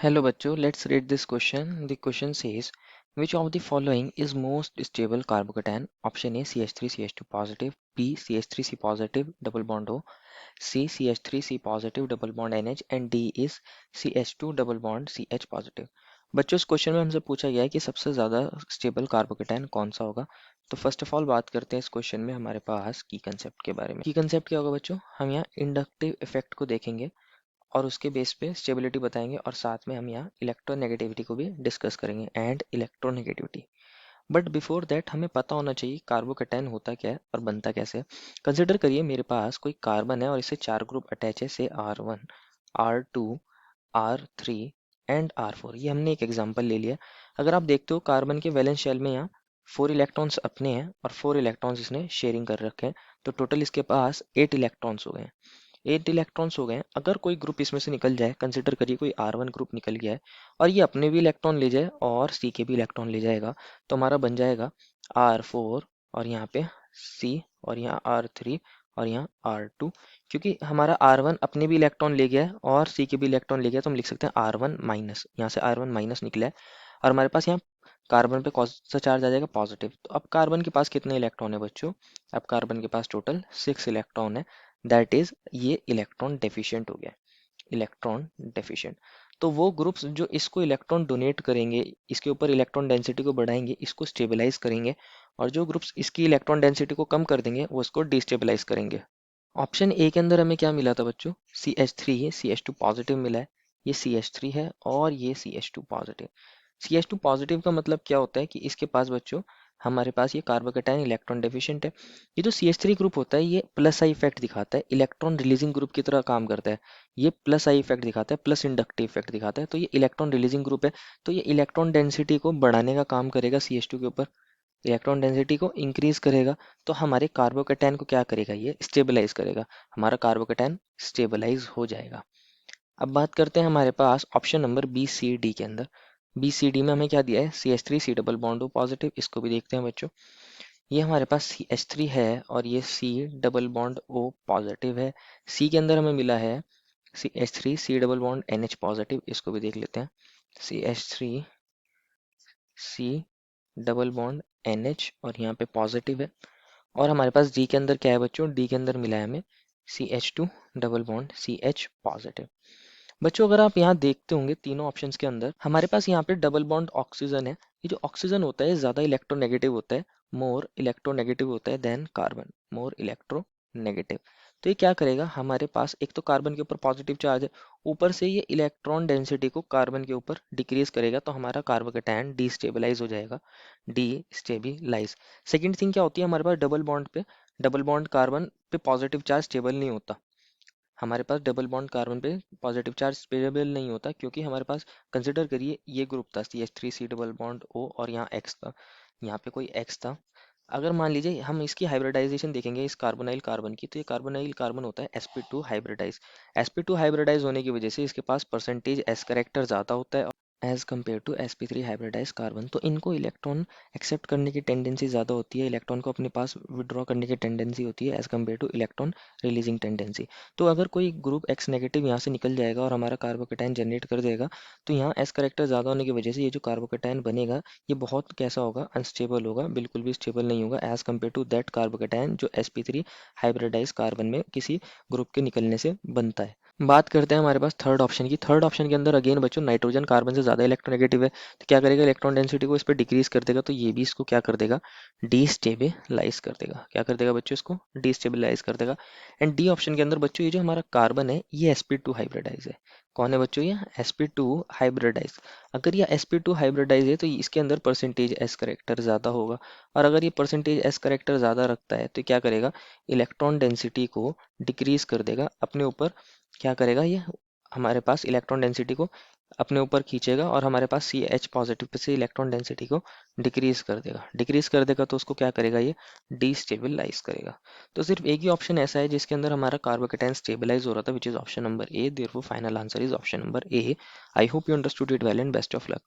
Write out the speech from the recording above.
Hello बच्चों, let's read this question. The question says, which of the following is most stable carbocation? Option A CH3CH2 positive, B CH3C positive double bond O, C CH3C positive double bond NH and D is CH2 double bond CH positive. बच्चों इस question में हमसे पूछा गया है कि सबसे ज़्यादा स्टेबल कार्बोकेटाइन कौन सा होगा। तो फर्स्ट ऑफ ऑल बात करते हैं इस क्वेश्चन में हमारे पास की कंसेप्ट के बारे में। की कंसेप्ट क्या होगा बच्चों, हम यहाँ इंडक्टिव इफेक्ट को देखेंगे और उसके बेस पे स्टेबिलिटी बताएंगे और साथ में हम यहाँ इलेक्ट्रोनेगेटिविटी को भी डिस्कस करेंगे and electronegativity. But before that हमें पता होना चाहिए कार्बोकेटाइन होता क्या है और बनता कैसे है। कंसिडर करिए मेरे पास कोई कार्बन है और इसे 4 ग्रुप अटैच है, से R1, R2, R3 and R4। ये हमने एक एग्जांपल ले लिया। अगर आप देखते हो कार्बन के वैलेंस शेल में यहाँ 4 इलेक्ट्रॉन्स अपने हैं और 4 इलेक्ट्रॉन्स इसने शेयरिंग कर रखे हैं, तो टोटल इसके पास 8 इलेक्ट्रॉन्स हो गए हैं। 8 इलेक्ट्रॉन्स हो गए हैं। अगर कोई ग्रुप इसमें से निकल जाए, कंसिडर करिए कोई R1 ग्रुप निकल गया है और ये अपने भी इलेक्ट्रॉन ले जाए और C के भी इलेक्ट्रॉन ले जाएगा, तो हमारा बन जाएगा R4 और यहाँ पे C और यहाँ R3 और यहाँ R2। क्योंकि हमारा R1 अपने भी इलेक्ट्रॉन ले गया है और C के भी इलेक्ट्रॉन ले गया है, तो हम लिख सकते हैं R1 माइनस, यहाँ से R1 माइनस निकला है और हमारे पास यहाँ कार्बन पे कौन सा चार्ज आ जाएगा, पॉजिटिव। तो अब कार्बन के पास कितने इलेक्ट्रॉन है बच्चों, अब कार्बन के पास टोटल 6 इलेक्ट्रॉन है। दैट इज ये इलेक्ट्रॉन डेफिशिएंट हो गया, इलेक्ट्रॉन डेफिशिएंट। तो वो ग्रुप्स जो इसको इलेक्ट्रॉन डोनेट करेंगे, इसके ऊपर इलेक्ट्रॉन डेंसिटी को बढ़ाएंगे, इसको स्टेबलाइज करेंगे, और जो ग्रुप्स इसकी इलेक्ट्रॉन डेंसिटी को कम कर देंगे वो इसको डिस्टेबलाइज करेंगे। ऑप्शन ए के अंदर हमें क्या मिला था बच्चों, CH3 है, CH2 पॉजिटिव मिला है, ये CH3 है और ये CH2 पॉजिटिव। CH2 पॉजिटिव का मतलब क्या होता है कि इसके पास बच्चों हमारे पास ये कार्बोकेटाइन इलेक्ट्रॉन डेफिशिएंट है। ये जो CH3 ग्रुप होता है ये प्लस आई इफेक्ट दिखाता है, इलेक्ट्रॉन रिलीजिंग ग्रुप की तरह काम करता है। ये प्लस आई इफेक्ट दिखाता है, प्लस इंडक्टिव इफेक्ट दिखाता है, तो ये इलेक्ट्रॉन रिलीजिंग ग्रुप है। तो ये इलेक्ट्रॉन डेंसिटी को बढ़ाने का काम करेगा CH2 के ऊपर, इलेक्ट्रॉन डेंसिटी को इंक्रीज करेगा। तो हमारे कार्बोकेटाइन को क्या करेगा, ये स्टेबलाइज करेगा, हमारा कार्बोकेटाइन स्टेबलाइज हो जाएगा। अब बात करते हैं हमारे पास ऑप्शन नंबर BCD के अंदर। BCD में हमें क्या दिया है, CH3C double bond O positive. इसको भी देखते हैं बच्चों। ये हमारे पास CH3 है और ये C double bond O positive है। C के अंदर हमें मिला है CH3C double bond NH positive. इसको भी देख लेते हैं, CH3C डबल बॉन्ड NH और यहाँ पे पॉजिटिव है। और हमारे पास D के अंदर क्या है बच्चों, D के अंदर मिला है हमें CH2 double bond CH positive. बच्चों अगर आप यहाँ देखते होंगे तीनों ऑप्शंस के अंदर हमारे पास यहाँ पे डबल बॉन्ड ऑक्सीजन है। ये जो ऑक्सीजन होता है ज़्यादा इलेक्ट्रोनेगेटिव होता है, मोर इलेक्ट्रोनेगेटिव होता है देन कार्बन, मोर इलेक्ट्रोनेगेटिव। तो ये क्या करेगा, हमारे पास एक तो कार्बन के ऊपर पॉजिटिव चार्ज है, ऊपर से ये इलेक्ट्रॉन डेंसिटी को कार्बन के ऊपर डिक्रीज करेगा, तो हमारा कार्बोकेटायन डिस्टेबलाइज हो जाएगा, डिस्टेबलाइज। सेकेंड थिंग क्या होती है हमारे पास डबल बॉन्ड पे, डबल बॉन्ड कार्बन पे पॉजिटिव चार्ज स्टेबल नहीं होता। हमारे पास डबल बॉन्ड कार्बन पे पॉजिटिव चार्ज स्टेबल नहीं होता, क्योंकि हमारे पास कंसिडर करिए ये ग्रुप था CH3C डबल बॉन्ड O और यहाँ X था, यहाँ पे कोई X था। अगर मान लीजिए हम इसकी हाइब्रिडाइजेशन देखेंगे इस कार्बोनाइल कार्बन की, तो ये कार्बोनाइल कार्बन होता है sp2 हाइब्रिडाइज। sp2 हाइब्रिडाइज होने की वजह से इसके पास परसेंटेज S करेक्टर ज़्यादा होता है as compared to sp3 hybridise carbon. तो इनको इलेक्ट्रॉन एक्सेप्ट करने की टेंडेंसी ज़्यादा होती है, इलेक्ट्रॉन को अपने पास विड्रॉ करने की टेंडेंसी होती है as compared to electron releasing tendency. तो अगर कोई ग्रुप X नेगेटिव यहाँ से निकल जाएगा और हमारा कार्बोकेटाइन जनरेट कर देगा, तो यहाँ S करेक्टर ज़्यादा होने की वजह से ये जो कार्बोकेटाइन बनेगा ये बहुत कैसा होगा, अनस्टेबल होगा, बिल्कुल भी स्टेबल नहीं होगा as compared to that carbocation जो sp3 हाइब्रिडाइज कार्बन में किसी ग्रुप के निकलने से बनता है। बात करते हैं हमारे पास थर्ड ऑप्शन की। थर्ड ऑप्शन के अंदर अगेन बच्चों नाइट्रोजन कार्बन से ज़्यादा इलेक्ट्रोनेगेटिव है, तो क्या करेगा, इलेक्ट्रॉन डेंसिटी को इस पर डिक्रीज कर देगा, तो ये भी इसको क्या कर देगा, डिस्टेबलाइज कर देगा। क्या कर देगा बच्चों, इसको डिस्टेबलाइज कर देगा। एंड डी ऑप्शन के अंदर बच्चों ये जो हमारा कार्बन है ये sp2 हाइब्रिडाइज है। कौन है बच्चों, ये sp2 हाइब्रिडाइज। अगर ये sp2 हाइब्रिडाइज है तो इसके अंदर परसेंटेज S करेक्टर ज़्यादा होगा, और अगर ये परसेंटेज S करेक्टर ज़्यादा रखता है तो क्या करेगा, इलेक्ट्रॉन डेंसिटी को डिक्रीज कर देगा अपने ऊपर। क्या करेगा ये, हमारे पास इलेक्ट्रॉन डेंसिटी को अपने ऊपर खींचेगा और हमारे पास CH पॉजिटिव पे से इलेक्ट्रॉन डेंसिटी को डिक्रीज कर देगा। डिक्रीज कर देगा तो उसको क्या करेगा, ये डिस्टेबलाइज करेगा। तो सिर्फ एक ही ऑप्शन ऐसा है जिसके अंदर हमारा कार्बोकेटाइन स्टेबलाइज हो रहा था, which is option number A. Therefore final answer is option number A. I hope you understood it well and best of luck.